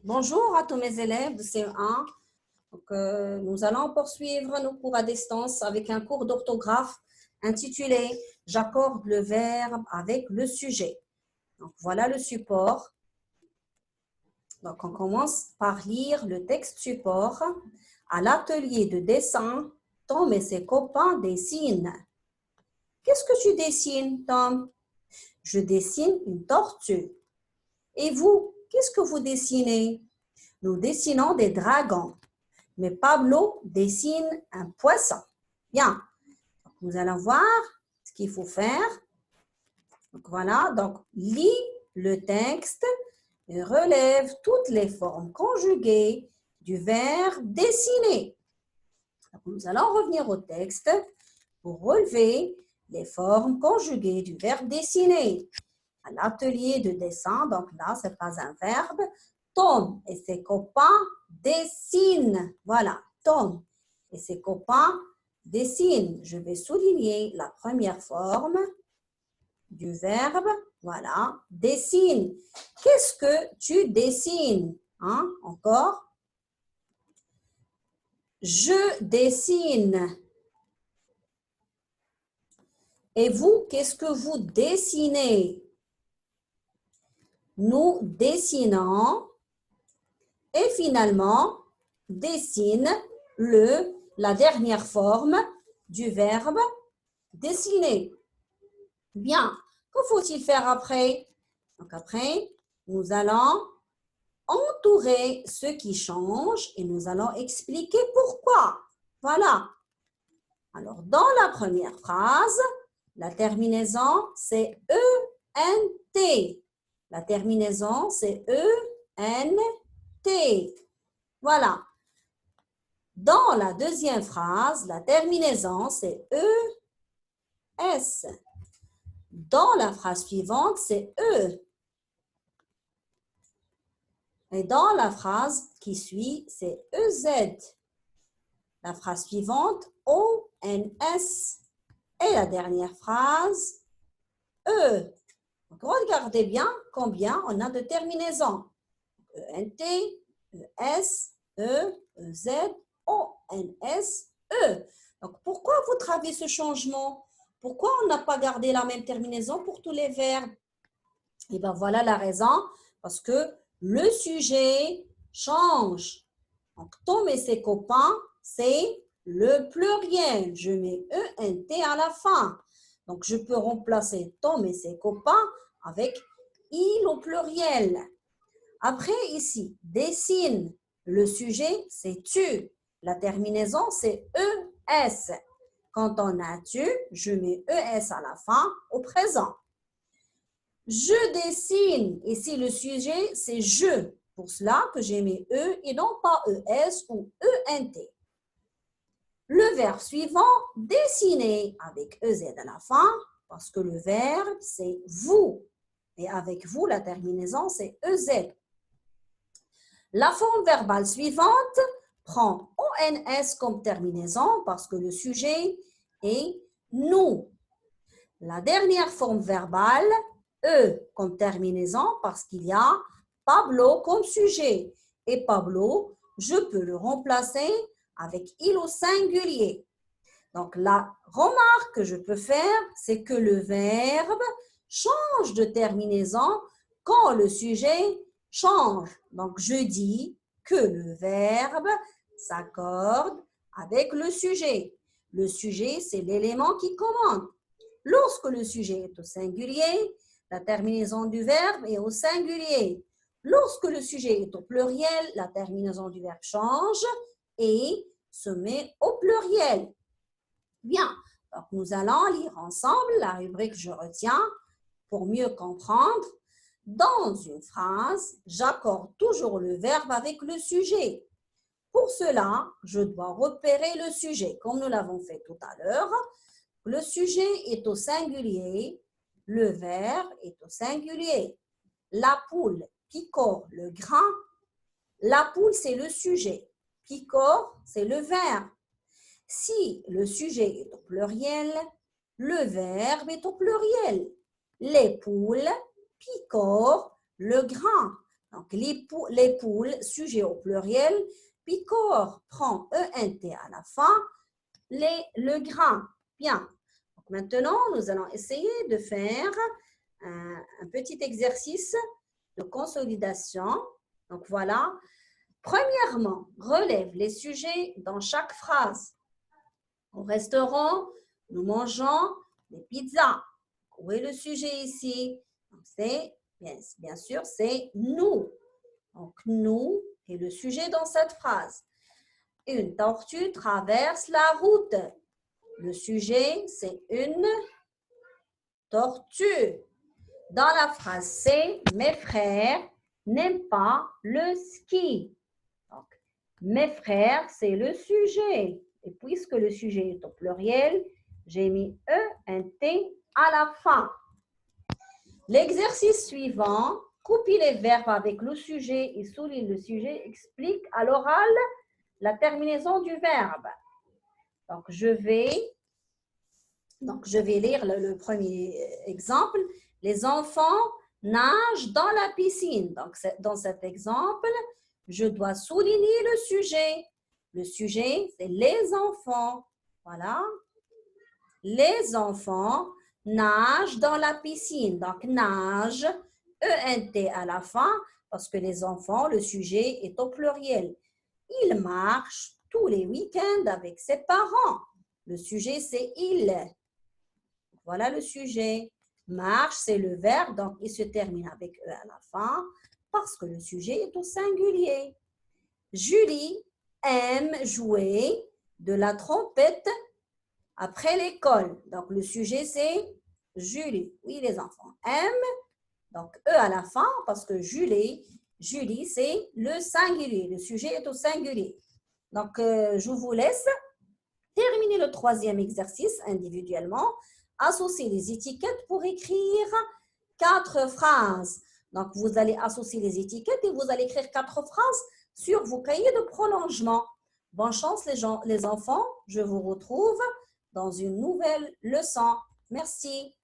Bonjour à tous mes élèves de CE1. Nous allons poursuivre nos cours à distance avec un cours d'orthographe intitulé « J'accorde le verbe avec le sujet ». Donc, voilà le support. Donc, on commence par lire le texte support. À l'atelier de dessin, Tom et ses copains dessinent. Qu'est-ce que tu dessines, Tom? Je dessine une tortue. Et vous, qu'est-ce que vous dessinez? Nous dessinons des dragons. Mais Pablo dessine un poisson. Bien, donc, nous allons voir ce qu'il faut faire. Donc, voilà, donc lis le texte et relève toutes les formes conjuguées du verbe dessiner. Donc, nous allons revenir au texte pour relever les formes conjuguées du verbe dessiner. À l'atelier de dessin, donc là, ce n'est pas un verbe. Tom et ses copains dessinent. Voilà, Tom et ses copains dessinent. Je vais souligner la première forme du verbe. Voilà, dessine. Qu'est-ce que tu dessines? Hein? Encore. Je dessine. Et vous, qu'est-ce que vous dessinez? Nous dessinons. Et finalement, dessine la dernière forme du verbe dessiner. Bien, que faut-il faire après? Donc après, nous allons entourer ce qui change et nous allons expliquer pourquoi. Voilà. Alors, dans la première phrase, la terminaison, c'est E-N-T. La terminaison, c'est E-N-T. Voilà. Dans la deuxième phrase, la terminaison, c'est E-S. Dans la phrase suivante, c'est E. Et dans la phrase qui suit, c'est EZ. La phrase suivante, O-N-S. Et la dernière phrase, E. Donc, regardez bien combien on a de terminaisons. E-N-T, E-S, E, E-Z, O-N-S, E. Donc, pourquoi vous travaillez ce changement? Pourquoi on n'a pas gardé la même terminaison pour tous les verbes? Et bien, voilà la raison, parce que le sujet change. Donc, Tom et ses copains, c'est le pluriel. Je mets E-N-T à la fin. Donc, je peux remplacer Tom et ses copains avec il au pluriel. Après, ici, dessine. Le sujet, c'est tu. La terminaison, c'est ES. Quand on a tu, je mets ES à la fin au présent. Je dessine. Ici, le sujet, c'est je. Pour cela que j'ai mis E et non pas ES ou ENT. Le verbe suivant, dessiner avec EZ à la fin, parce que le verbe, c'est vous. Et avec vous, la terminaison, c'est EZ. La forme verbale suivante prend ONS comme terminaison parce que le sujet est nous. La dernière forme verbale, E comme terminaison parce qu'il y a Pablo comme sujet. Et Pablo, je peux le remplacer avec il au singulier. Donc, la remarque que je peux faire, c'est que le verbe change de terminaison quand le sujet change. Donc, je dis que le verbe s'accorde avec le sujet. Le sujet, c'est l'élément qui commande. Lorsque le sujet est au singulier, la terminaison du verbe est au singulier. Lorsque le sujet est au pluriel, la terminaison du verbe change et se met au pluriel. Bien, donc nous allons lire ensemble la rubrique « Je retiens » pour mieux comprendre. Dans une phrase, j'accorde toujours le verbe avec le sujet. Pour cela, je dois repérer le sujet, comme nous l'avons fait tout à l'heure. Le sujet est au singulier, le verbe est au singulier. La poule picore le grain. La poule, c'est le sujet. Picore, c'est le verbe. Si le sujet est au pluriel, le verbe est au pluriel. Les poules picorent le grain. Donc, les poules, sujet au pluriel. Picor prend ENT à la fin. Le grain. Bien. Donc, maintenant, nous allons essayer de faire un petit exercice de consolidation. Donc, voilà. Premièrement, relève les sujets dans chaque phrase. Au restaurant, nous mangeons des pizzas. Où est le sujet ici? C'est, bien sûr, c'est nous. Donc, nous est le sujet dans cette phrase. Une tortue traverse la route. Le sujet, c'est une tortue. Dans la phrase C, mes frères n'aiment pas le ski. Donc, mes frères, c'est le sujet. Et puisque le sujet est au pluriel, j'ai mis ENT à la fin. L'exercice suivant, copie les verbes avec le sujet et souligne le sujet, explique à l'oral la terminaison du verbe. Donc, je vais lire le premier exemple. Les enfants nagent dans la piscine. Donc, dans cet exemple, je dois souligner le sujet. Le sujet, c'est les enfants. Voilà. Les enfants nagent dans la piscine. Donc, nage, ENT à la fin, parce que les enfants, le sujet est au pluriel. Ils marchent tous les week-ends avec ses parents. Le sujet, c'est il. Voilà le sujet. Marche, c'est le verbe, donc il se termine avec E à la fin parce que le sujet est au singulier. Julie aime jouer de la trompette après l'école. Donc, le sujet, c'est Julie. Oui, les enfants aiment. Donc, E à la fin parce que Julie, c'est le singulier. Le sujet est au singulier. Donc, je vous laisse terminer le troisième exercice individuellement. Associer les étiquettes pour écrire 4 phrases. Donc, vous allez associer les étiquettes et vous allez écrire 4 phrases sur vos cahiers de prolongement. Bonne chance les enfants. Je vous retrouve dans une nouvelle leçon. Merci.